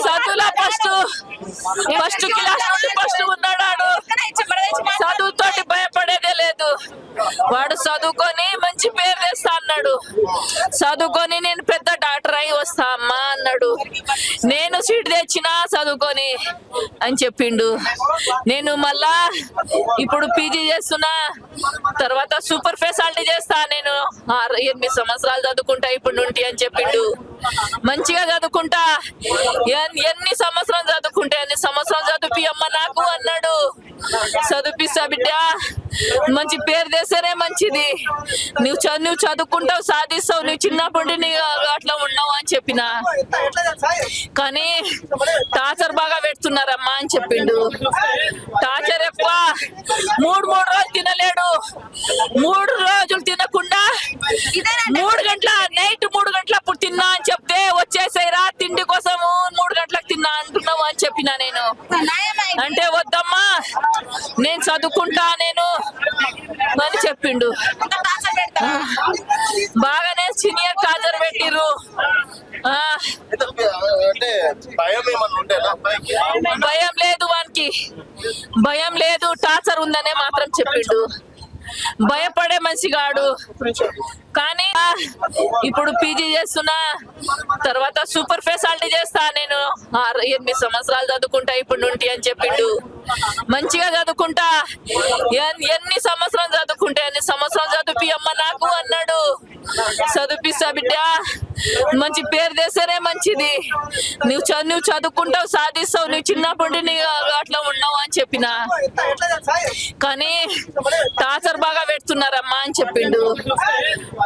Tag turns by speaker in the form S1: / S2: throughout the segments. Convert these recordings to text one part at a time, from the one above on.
S1: చదువులో first class నుండి first ఉన్నాడు. చదువుతోటి భయపడేదే లేదు. వాడు చదువుకొని మంచి పేరు తెస్తా అన్నాడు. చదువుకొని నేను పెద్ద డాక్టర్ అయి వస్తా అమ్మా అన్నాడు. నేను సీట్ తెచ్చినా చదువుకొని అని చెప్పిండు. నేను మళ్ళా ఇప్పుడు పీజీ చేస్తున్నా, తర్వాత సూపర్ స్పెషాలిటీ చేస్తా. నేను 8 సంవత్సరాలు చదువుకుంటా ఇప్పుడు నుండి అని చెప్పిండు. మంచిగా చదువుకుంటా, ఎన్ని సంవత్సరం చదువుకుంటే అన్ని సంవత్సరం చదువుపి అమ్మ నాకు అన్నాడు. చదివిస్తా బిడ్డ, మంచి పేరు తెస్తేనే మంచిది. నువ్వు చదువుకుంటావు, సాధిస్తావు. నువ్వు చిన్నప్పటి నీ అట్లా ఉన్నావు అని చెప్పిన. కానీ టార్చర్ బాగా పెడుతున్నారమ్మా అని చెప్పిండు. టార్చర్ ఎక్కువ. 3 రోజులు తినలేడు. 3 రోజులు తినకుండా 3 గంటల నైట్ 3 గంటలప్పుడు తిన్నా అని చెప్తే వచ్చేసాయిరా తిండి కోసము 3 గంటలకు తిన్నా అంటున్నావు అని చెప్పిన. నేను అంటే వద్దమ్మా, నేను చదువుకుంటా నేను అని చెప్పిండు. బాగానే సీనియర్ టార్చర్ పెట్టిర్రు. భయం లేదు వానికి, భయం లేదు. టార్చర్ ఉందనే మాత్రం చెప్పిండు. భయపడే మనిషిగాడు. కానీ ఇప్పుడు పీజీ చేస్తున్నా, తర్వాత సూపర్ స్పెషాలిటీ చేస్తా. నేను 8 సంవత్సరాలు చదువుకుంటా ఇప్పుడు నుండి అని చెప్పిండు. మంచిగా చదువుకుంటా, ఎన్ని సంవత్సరం చదువుకుంటే అన్ని సంవత్సరం చదువుపి అమ్మ నాకు అన్నాడు. చదివిస్తా బిడ్డ, మంచి పేరు తెస్తేనే మంచిది. నువ్వు చదువుకుంటావు, సాధిస్తావు. నువ్వు చిన్నప్పటి నీ అట్లా ఉన్నావు అని చెప్పిన. కానీ టార్చర్ బాగా పెడుతున్నారమ్మా అని చెప్పిండు.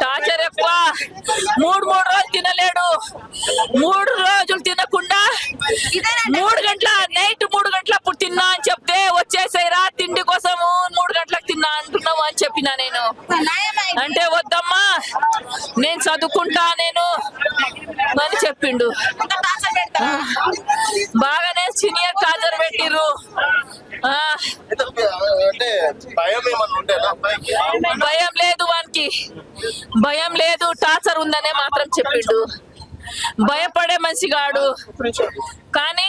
S1: టార్చర్ ఎక్కువ. 3 రోజులు తినలేడు. 3 రోజులు తినకుండా 3 గంటల నైట్ 3 గంటలప్పుడు తిన్నా అని చెప్తే వచ్చేసాయిరా తిండి కోసము 3 గంటలకు తిన్నా అంటున్నావు అని చెప్పిన. నేను అంటే వద్దమ్మా, నేను చదువుకుంటా నేను అని చెప్పిండు. బాగానే సీనియర్ టార్చర్ పెట్టిర్రు. భయం లేదు వానికి, భయం లేదు. టార్చర్ ఉందనే మాత్రం చెప్పిండు. భయపడే మనిషిగాడు. కానీ